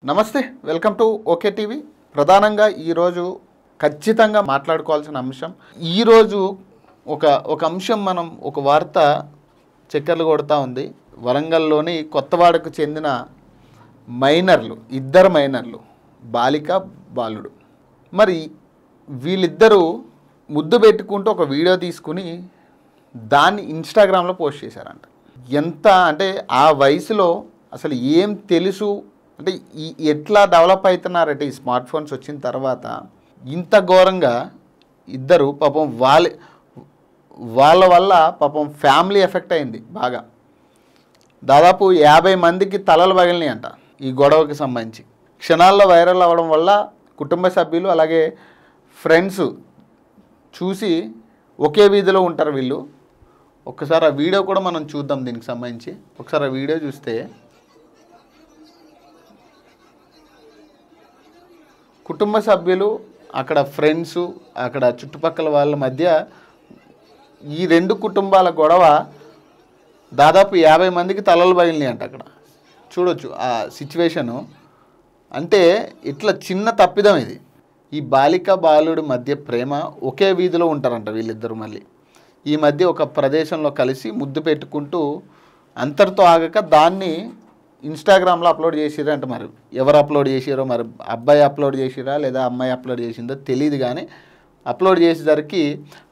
నమస్తే welcome to okay TV ప్రధానంగా ఈరోజు ఖచ్చితంగా మాట్లాడుకోవాల్సిన అంశం ఈరోజు ఒక అంశం మనం ఒక వార్త చక్కర్లు కొడతా ఉంది వరంగల్లోని కొత్తవాడకు చెందిన ఇద్దరు మైనర్లు బాలిక బాలుడు మరి వీళ్ళిద్దరూ ముద్దు పెట్టుకుంటూ ఒక వీడియో తీసుకుని దాన్ని ఇన్స్టాగ్రామ్లో పోస్ట్ చేశారంట ఎంత అంటే ఆ వయసులో అసలు ఏం తెలుసు అంటే ఎట్లా డెవలప్ అవుతున్నారంటే ఈ స్మార్ట్ ఫోన్స్ వచ్చిన తర్వాత ఇంత ఘోరంగా ఇద్దరు పాపం వాళ్ళ వల్ల పాపం ఫ్యామిలీ ఎఫెక్ట్ అయింది బాగా దాదాపు 50 మందికి తలలు పగిలినాయి అంట ఈ గొడవకి సంబంధించి క్షణాల్లో వైరల్ అవ్వడం వల్ల కుటుంబ సభ్యులు అలాగే ఫ్రెండ్స్ చూసి ఒకే వీధిలో ఉంటారు వీళ్ళు ఒక్కసారి ఆ వీడియో కూడా మనం చూద్దాం దీనికి సంబంధించి ఒకసారి ఆ వీడియో చూస్తే కుటుంబ సభ్యులు అక్కడ ఫ్రెండ్స్ అక్కడ చుట్టుపక్కల వాళ్ళ మధ్య ఈ రెండు కుటుంబాల గొడవ దాదాపు 50 మందికి తలలు పగిలినాయి అంట అక్కడ చూడొచ్చు ఆ సిచ్యువేషను అంటే ఇట్లా చిన్న తప్పిదం ఇది ఈ బాలిక బాలుడి మధ్య ప్రేమ ఒకే వీధిలో ఉంటారంట వీళ్ళిద్దరు మళ్ళీ ఈ మధ్య ఒక ప్రదేశంలో కలిసి ముద్దు పెట్టుకుంటూ అంతటితో ఆగక దాన్ని ఇన్స్టాగ్రామ్లో అప్లోడ్ చేసిరంట మరి ఎవరు అప్లోడ్ చేసిరో మరి అబ్బాయి అప్లోడ్ చేసిరా లేదా అమ్మాయి అప్లోడ్ చేసిందో తెలియదు కానీ అప్లోడ్ చేసేసరికి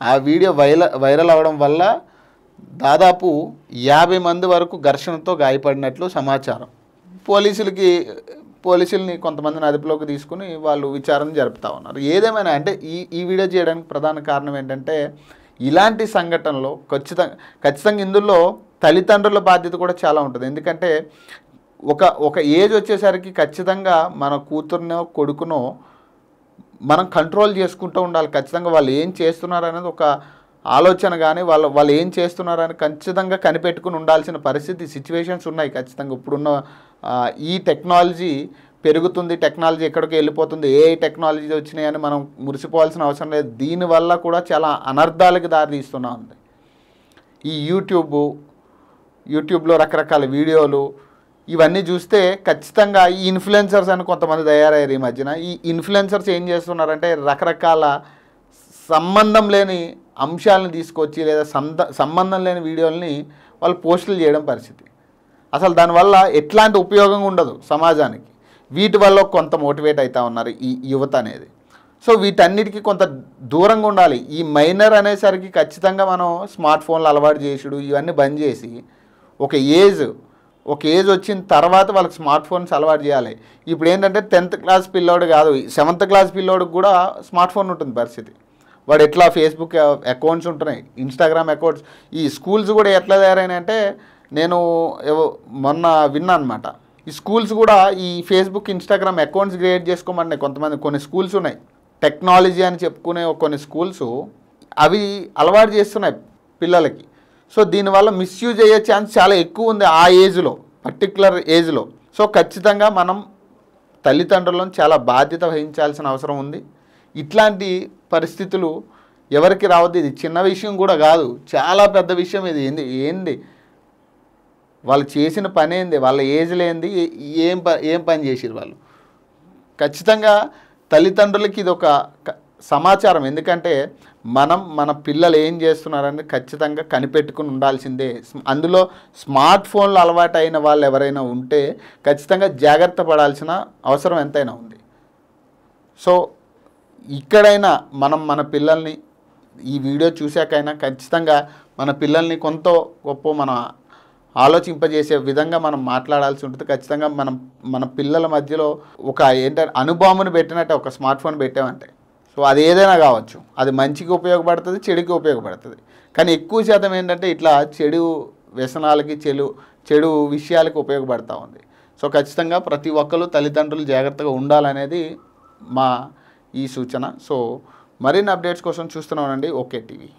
ఆ వీడియో వైరల్ అవ్వడం వల్ల దాదాపు 50 మంది వరకు ఘర్షణతో గాయపడినట్లు సమాచారం పోలీసుల్ని కొంతమందిని అదుపులోకి తీసుకుని వాళ్ళు విచారణ జరుపుతూ ఉన్నారు ఏదేమైనా అంటే ఈ వీడియో చేయడానికి ప్రధాన కారణం ఏంటంటే ఇలాంటి సంఘటనలో ఖచ్చితంగా ఇందులో తల్లిదండ్రుల బాధ్యత కూడా చాలా ఉంటుంది ఎందుకంటే ఒక ఏజ్ వచ్చేసరికి ఖచ్చితంగా మన కూతురునో కొడుకునో మనం కంట్రోల్ చేసుకుంటూ ఉండాలి ఖచ్చితంగా వాళ్ళు ఏం చేస్తున్నారు అనేది ఒక ఆలోచన కానీ వాళ్ళు ఏం చేస్తున్నారని ఖచ్చితంగా కనిపెట్టుకుని ఉండాల్సిన సిచ్యువేషన్స్ ఉన్నాయి ఖచ్చితంగా ఇప్పుడున్న ఈ టెక్నాలజీ పెరుగుతుంది టెక్నాలజీ ఎక్కడికి వెళ్ళిపోతుంది ఏ టెక్నాలజీ వచ్చినాయని మనం మురిసిపోవాల్సిన అవసరం లేదు దీనివల్ల కూడా చాలా అనర్థాలకు దారితీస్తూనే ఉంది ఈ యూట్యూబ్లో రకరకాల వీడియోలు ఇవన్నీ చూస్తే ఖచ్చితంగా ఈ ఇన్ఫ్లుయెన్సర్స్ అని కొంతమంది తయారయ్యారు ఈ మధ్యన ఈ ఇన్ఫ్లుయెన్సర్స్ ఏం చేస్తున్నారంటే రకరకాల సంబంధం లేని అంశాలను తీసుకొచ్చి లేదా సంబంధం లేని వీడియోలని వాళ్ళు పోస్టులు చేయడం పరిస్థితి అసలు దానివల్ల ఎట్లాంటి ఉపయోగం ఉండదు సమాజానికి వీటి వల్ల కొంత మోటివేట్ అవుతూ ఉన్నారు ఈ యువత అనేది సో వీటన్నిటికీ కొంత దూరంగా ఉండాలి ఈ మైనర్ అనేసరికి ఖచ్చితంగా మనం స్మార్ట్ ఫోన్లు అలవాటు చేసుడు ఇవన్నీ బంద్ చేసి ఒక ఏజ్ వచ్చిన తర్వాత వాళ్ళకి స్మార్ట్ ఫోన్స్ అలవాటు చేయాలి ఇప్పుడు ఏంటంటే 10th క్లాస్ పిల్లోడు కాదు 7th క్లాస్ పిల్లోడికి కూడా స్మార్ట్ ఫోన్ ఉంటుంది పరిస్థితి వాడు ఎట్లా ఫేస్బుక్ అకౌంట్స్ ఉంటున్నాయి ఇన్స్టాగ్రామ్ అకౌంట్స్ ఈ స్కూల్స్ కూడా ఎట్లా తయారైనాయంటే నేను మొన్న విన్నా అనమాట ఈ స్కూల్స్ కూడా ఈ ఫేస్బుక్ ఇన్స్టాగ్రామ్ అకౌంట్స్ క్రియేట్ చేసుకోమన్నాయి కొన్ని స్కూల్స్ ఉన్నాయి టెక్నాలజీ అని చెప్పుకునే కొన్ని స్కూల్స్ అవి అలవాటు చేస్తున్నాయి పిల్లలకి సో దీనివల్ల మిస్యూజ్ అయ్యే ఛాన్స్ చాలా ఎక్కువ ఉంది ఆ ఏజ్లో పర్టికులర్ ఏజ్లో సో ఖచ్చితంగా మనం తల్లిదండ్రులను చాలా బాధ్యత వహించాల్సిన అవసరం ఉంది ఇట్లాంటి పరిస్థితులు ఎవరికి రావద్దు ఇది చిన్న విషయం కూడా కాదు చాలా పెద్ద విషయం ఇది ఏంది వాళ్ళు చేసిన పని ఏంది వాళ్ళ ఏజ్లో ఏంది ఏం పని చేసిరు వాళ్ళు ఖచ్చితంగా తల్లిదండ్రులకి ఇది ఒక సమాచారం ఎందుకంటే మన పిల్లలు ఏం చేస్తున్నారని ఖచ్చితంగా కనిపెట్టుకుని ఉండాల్సిందే అందులో స్మార్ట్ ఫోన్లు అలవాటు అయిన వాళ్ళు ఎవరైనా ఉంటే ఖచ్చితంగా జాగ్రత్త పడాల్సిన అవసరం ఎంతైనా ఉంది సో ఇక్కడైనా మన పిల్లల్ని ఈ వీడియో చూశాకైనా ఖచ్చితంగా మన పిల్లల్ని కొంత గొప్ప మన ఆలోచింపజేసే విధంగా మనం మాట్లాడాల్సి ఉంటుంది ఖచ్చితంగా మన పిల్లల మధ్యలో ఒక ఏంటంటే అనుభవమును పెట్టినట్టే ఒక స్మార్ట్ ఫోన్ పెట్టామంటే సో అది ఏదైనా కావచ్చు అది మంచికి ఉపయోగపడుతుంది చెడుకి ఉపయోగపడుతుంది కానీ ఎక్కువ శాతం ఏంటంటే ఇట్లా చెడు వ్యసనాలకి చెడు విషయాలకి ఉపయోగపడుతూ ఉంది సో ఖచ్చితంగా ప్రతి ఒక్కరు తల్లిదండ్రులు జాగ్రత్తగా ఉండాలనేది మా ఈ సూచన సో మరిన్ని అప్డేట్స్ కోసం చూస్తున్నానండి ఓకే టీవీ